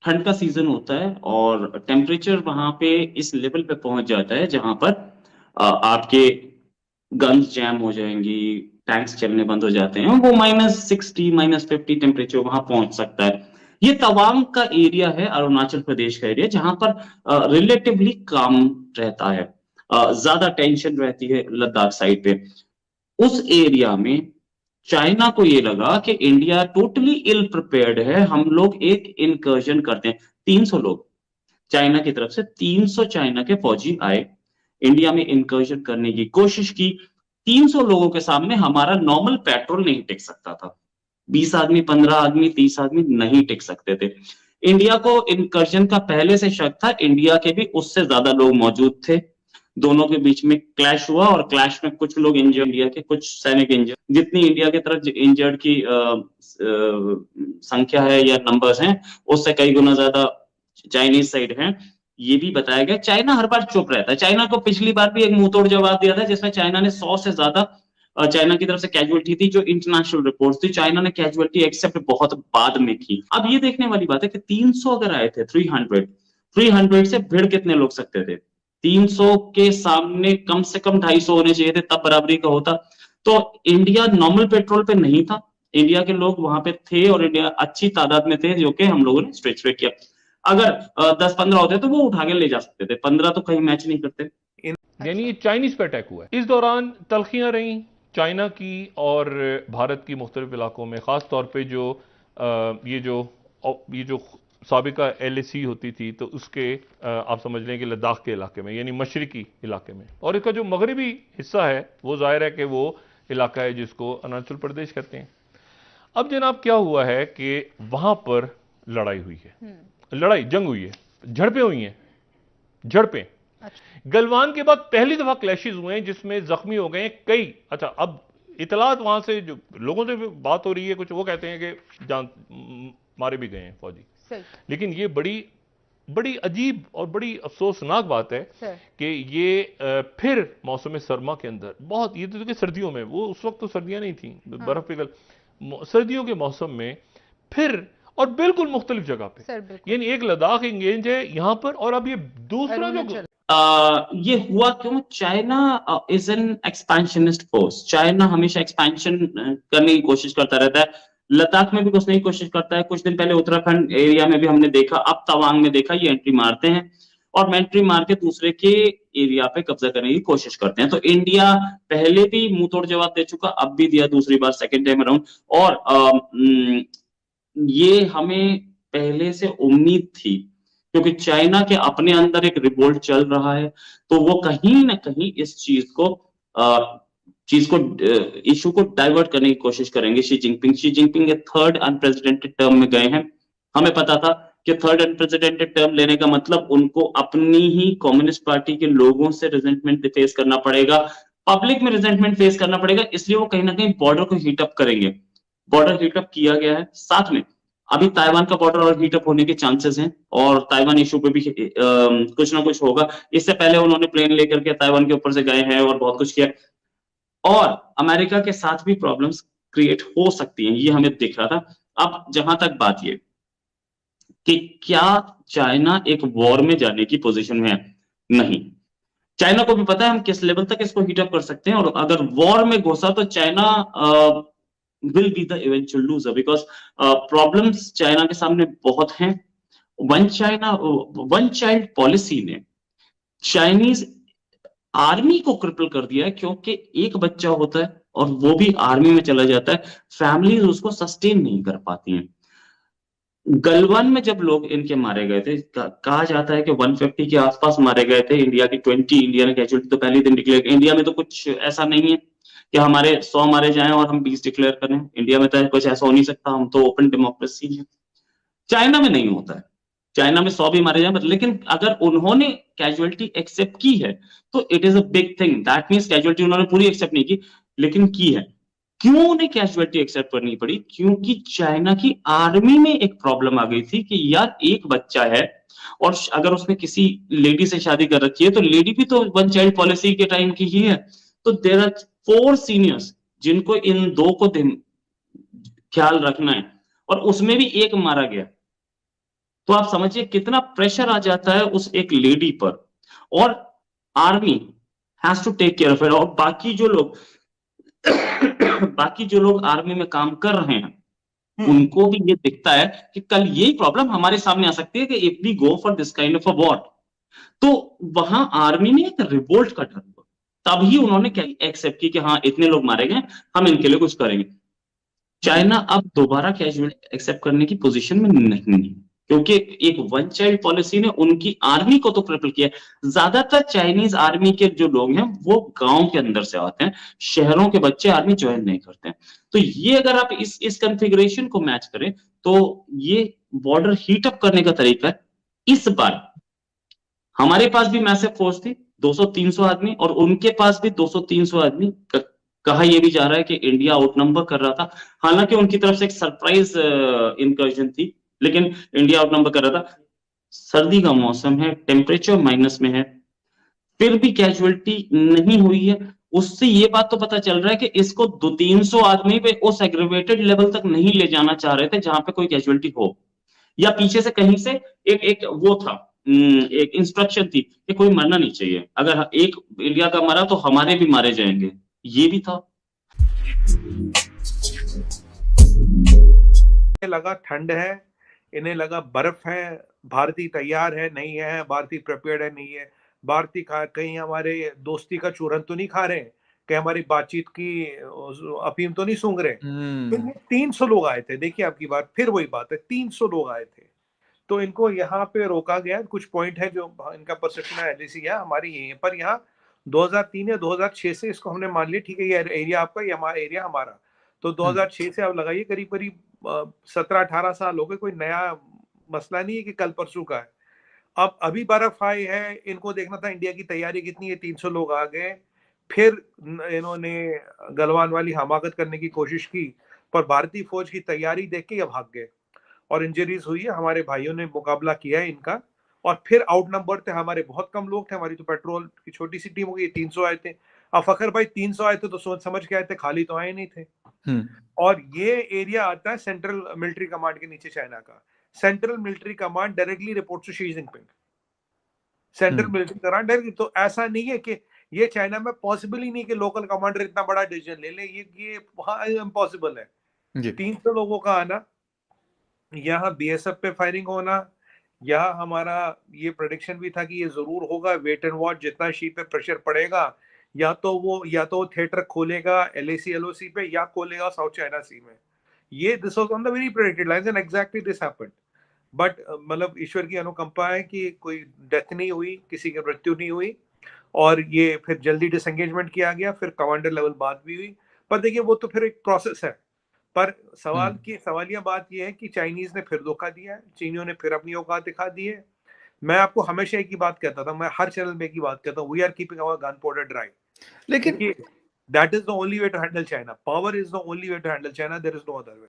ठंड का सीजन होता है और टेम्परेचर वहां पे इस लेवल पे पहुंच जाता है जहां पर आपके गन्स जैम हो जाएंगी, टैंक्स चलने बंद हो जाते हैं, वो -60 -50 टेम्परेचर वहां पहुंच सकता है। ये तवांग का एरिया है, अरुणाचल प्रदेश का एरिया, जहां पर रिलेटिवली काम रहता है। ज्यादा टेंशन रहती है लद्दाख साइड पे। उस एरिया में चाइना को ये लगा कि इंडिया टोटली इल प्रिपेयर्ड है, हम लोग एक इनकर्जन करते हैं। 300 लोग चाइना की तरफ से, 300 चाइना के फौजी आए, इंडिया में इंकर्जन करने की कोशिश की। 300 लोगों के सामने हमारा नॉर्मल पेट्रोल नहीं टिक सकता था। 20 आदमी, 15 आदमी, 30 आदमी नहीं टिक सकते थे। इंडिया को इंकर्जन का पहले से शक था, इंडिया के भी उससे ज्यादा लोग मौजूद थे। दोनों के बीच में क्लैश हुआ और क्लैश में कुछ लोग इंजर्ड, इंडिया के कुछ सैनिक इंजर्ड। जितनी इंडिया की तरफ इंजर्ड की संख्या है या नंबर्स हैं, उससे कई गुना ज्यादा चाइनीज साइड है। ये भी बताया गया। चाइना हर बार चुप रहता है। चाइना को पिछली बार भी एक मुंह तोड़ जवाब दिया था, जिसमें चाइना ने 100 से ज्यादा चाइना की तरफ से कैजुअलिटी थी, जो इंटरनेशनल रिपोर्ट थी। चाइना ने कैजुअलिटी एक्सेप्ट बहुत बाद में की। अब ये देखने वाली बात है कि 300 अगर आए थे, 300 से भिड़ कितने लोग सकते थे? 300 के सामने कम से कम 250 होने चाहिए थे, तब बराबरी का होता। तो इंडिया नॉर्मल पेट्रोल पे नहीं था, इंडिया के लोग वहां पे थे और इंडिया अच्छी तादाद में थे, जो कि हम लोगों ने स्ट्रेच किया। अगर 10-15 होते तो वो उठा के ले जा सकते थे, 15 तो कहीं मैच नहीं करते। यानी ये चाइनीज पे अटैक हुआ है। इस दौरान तलखियां रही चाइना की और भारत की मुख्तलिफ इलाकों में, खास तौर पे जो ये जो साबिका LAC होती थी, तो उसके आप समझ लें कि लद्दाख के इलाके में, यानी मशरकी इलाके में, और इसका जो मगरबी हिस्सा है वो जाहिर है कि वो इलाका है जिसको अरुणाचल प्रदेश कहते हैं। अब जनाब क्या हुआ है कि वहां पर लड़ाई हुई है, जंग हुई है, झड़पें हुई हैं, झड़पें। गलवान के बाद पहली दफा क्लैशेस हुए हैं जिसमें जख्मी हो गए हैं कई। अच्छा, अब इतलात वहां से जो लोगों से बात हो रही है, कुछ वो कहते हैं कि जान मारे भी गए हैं फौजी। लेकिन ये बड़ी बड़ी अजीब और बड़ी अफसोसनाक बात है कि ये फिर मौसम सरमा के अंदर बहुत, ये तो कि सर्दियों में, वो उस वक्त तो सर्दियां नहीं थी, बर्फ पिघल, सर्दियों के मौसम में फिर, और बिल्कुल मुख्तलिफ जगह पे, यानी एक लद्दाख इंगेज है यहां पर, और अब ये दूसरा जो ये हुआ क्यों? China is an expansionist force. China हमेशा एक्सपेंशन करने की कोशिश करता रहता है। लद्दाख में भी घुसने की कोशिश करता है। कुछ दिन पहले उत्तराखंड एरिया में भी हमने देखा, अब तवांग में देखा, ये एंट्री मारते हैं और एंट्री मार के दूसरे के एरिया पे कब्जा करने की कोशिश करते हैं। तो इंडिया पहले भी मुंह तोड़ जवाब दे चुका, अब भी दिया दूसरी बार, सेकेंड टाइम अराउंड। और ये हमें पहले से उम्मीद थी, क्योंकि चाइना के अपने अंदर एक रिवोल्ट चल रहा है। तो वो कहीं ना कहीं इस चीज को इशू को डाइवर्ट करने की कोशिश करेंगे। शी जिनपिंग के थर्ड अनप्रेसिडेंटेड टर्म में गए हैं। हमें पता था कि थर्ड अनप्रेसिडेंटेड टर्म लेने का मतलब उनको अपनी ही कम्युनिस्ट पार्टी के लोगों से रिजेंटमेंट फेस करना पड़ेगा, पब्लिक में रिजेंटमेंट फेस करना पड़ेगा। इसलिए वो कहीं ना कहीं बॉर्डर को हीटअप करेंगे। बॉर्डर हीटअप किया गया है। साथ में अभी ताइवान का बॉर्डर और हीटअप होने के चांसेस हैं, और ताइवान इशू पे भी कुछ ना कुछ होगा। इससे पहले उन्होंने प्लेन लेकर के ताइवान के ऊपर से गए हैं और बहुत कुछ किया, और अमेरिका के साथ भी प्रॉब्लम्स क्रिएट हो सकती हैं, ये हमें दिख रहा था। अब जहां तक बात ये कि क्या चाइना एक वॉर में जाने की पोजीशन में है? नहीं। चाइना को भी पता है हम किस लेवल तक इसको हीटअप कर सकते हैं, और अगर वॉर में घुसा तो China will be the eventual loser, because problems China के सामने बहुत हैं। वन चाइल्ड पॉलिसी ने चाइनीज आर्मी को क्रिपल कर दिया है, क्योंकि एक बच्चा होता है और वो भी आर्मी में चला जाता है, फैमिलीज उसको सस्टेन नहीं कर पाती हैं। गलवान में जब लोग इनके मारे गए थे, कहा जाता है कि 150 के आसपास मारे गए थे। इंडिया की 20 इंडिया ने कैजुअलिटी तो पहले दिन डिक्लेयर। इंडिया में तो कुछ ऐसा नहीं है कि हमारे 100 मारे जाएं और हम 20 डिक्लेयर करें। इंडिया में तो कुछ ऐसा हो नहीं सकता, हम तो ओपन डेमोक्रेसी है। चाइना में नहीं होता है। चाइना में 100 भी मारे जाए, लेकिन अगर उन्होंने कैजुअलिटी एक्सेप्ट की है तो it is a big thing. That means casualty उन्होंने पूरी एक्सेप्ट नहीं की, लेकिन की है। क्यों उन्हें कैजुअलिटी एक्सेप्ट करनी पड़ी? क्योंकि चाइना की आर्मी में एक प्रॉब्लम आ गई थी कि यार एक बच्चा है, और अगर उसने किसी लेडी से शादी कर रखी है तो लेडी भी तो वन चाइल्ड पॉलिसी के टाइम की ही है। तो देयर आर 4 सीनियर्स जिनको इन दो को ख्याल रखना है, और उसमें भी एक मारा गया। तो आप समझिए कितना प्रेशर आ जाता है उस एक लेडी पर, और army has to take care of it. और बाकी जो लोग आर्मी में काम कर रहे हैं, उनको भी ये दिखता है कि कल यही प्रॉब्लम हमारे सामने आ सकती है कि if we go for this kind of a war, तो वहां आर्मी ने एक रिवोल्ट का डर हुआ। तभी उन्होंने क्या एक्सेप्ट की कि हाँ इतने लोग मारे गए, हम इनके लिए कुछ करेंगे। चाइना अब दोबारा कैजुअल एक्सेप्ट करने की पोजीशन में नहीं है, क्योंकि एक वन चाइल्ड पॉलिसी ने उनकी आर्मी को तो क्रिपल किया। ज्यादातर चाइनीज आर्मी के जो लोग हैं वो गांव के अंदर से आते हैं, शहरों के बच्चे आर्मी ज्वाइन नहीं करते हैं। तो ये अगर आप इस कॉन्फ़िगरेशन को मैच करें, तो ये बॉर्डर हीट अप करने का तरीका है। इस बार हमारे पास भी मैसिव फोर्स थी, 200-300 आदमी, और उनके पास भी 200-300 आदमी। कहा यह भी जा रहा है कि इंडिया आउटनंबर कर रहा था, हालांकि उनकी तरफ से एक सरप्राइज इनकर्जन थी, लेकिन इंडिया आउटनंबर कर रहा था। सर्दी का मौसम है, टेम्परेचर माइनस में है, फिर भी कैजुअलिटी नहीं हुई है। उससे ये बात तो पता चल रहा है कि इसको 200-300 आदमी पे उस एग्रीवेटेड लेवल तक नहीं ले जाना चाह रहे थे जहां पे कोई कैजुअलिटी हो, या पीछे से कहीं से एक एक वो था, एक इंस्ट्रक्शन थी कि कोई मरना नहीं चाहिए, अगर एक इंडिया का मरा तो हमारे भी मारे जाएंगे, ये भी था। लगा ठंड है, इन्हें लगा बर्फ है, भारतीय तैयार है नहीं है, भारतीय प्रिपेयर्ड है नहीं है, भारतीय कहीं हमारे दोस्ती का चूरन तो नहीं खा रहे, कहीं हमारी बातचीत की अफीम तो नहीं सूंघ रहे। 300 लोग आए थे, देखिए आपकी बात फिर वही बात है, 300 लोग आए थे, तो इनको यहाँ पे रोका गया। कुछ पॉइंट है जो इनका परसेप्शन है एलएसी है हमारी यहीं पर, यहाँ 2003 या 2006 से इसको हमने मान लिया, ठीक है ये एरिया आपका, ये हमारा एरिया हमारा, तो 2006 से आप लगाइए करीब करीब 17-18 साल हो गए, कोई नया मसला नहीं है कि कल परसों का है। अब अभी बर्फ आई है, इनको देखना था इंडिया की तैयारी कितनी है, 300 लोग आ गए, फिर इन्होंने गलवान वाली हमाकत करने की कोशिश की, पर भारतीय फौज की तैयारी देख के ये भाग गए और इंजरीज हुई है। हमारे भाइयों ने मुकाबला किया है इनका, और फिर आउट नंबर थे हमारे, बहुत कम लोग थे, हमारी तो पेट्रोल की छोटी सी टीम हो गई, 300 आए थे। अब फखर भाई 300 आए थे तो सोच समझ के आए थे, खाली तो आए नहीं थे। और ये एरिया आता है सेंट्रल मिलिट्री कमांड के नीचे चाइना का। Central military command directly report to Xi Jinping, central military command directly. तो ऐसा नहीं है कि ये चाइना में पॉसिबल ही नहीं कि लोकल कमांडर इतना बड़ा डिसीजन ले ले, ये इम्पॉसिबल है। 300 लोगों का आना, यहाँ बीएसएफ पे फायरिंग होना, यहाँ हमारा ये प्रेडिक्शन भी था कि ये जरूर होगा, वेट एंड वॉच, जितना शी पे प्रेशर पड़ेगा या तो वो थिएटर खोलेगा एलएसी एलओसी पे, या खोलेगा साउथ चाइना सी में। ये this was on the very predicted lines and exactly this happened. But मतलब ईश्वर की अनुकंपा है कि कोई डेथ नहीं हुई, किसी की मृत्यु नहीं हुई, और ये फिर जल्दी डिसएंगेजमेंट किया गया, फिर कमांडर लेवल बात भी हुई। पर देखिए वो तो फिर एक प्रोसेस है, पर सवालिया बात यह है कि चाइनीज ने फिर धोखा दिया है, चीनियों ने फिर अपनी औकात दिखा दी है। मैं आपको हमेशा एक ही बात कहता था, मैं हर चैनल में एक ही बात कहता हूँ, we are keeping our gunpowder dry, लेकिन that is the only way to handle China. Power is the only way to handle China, there is no other way.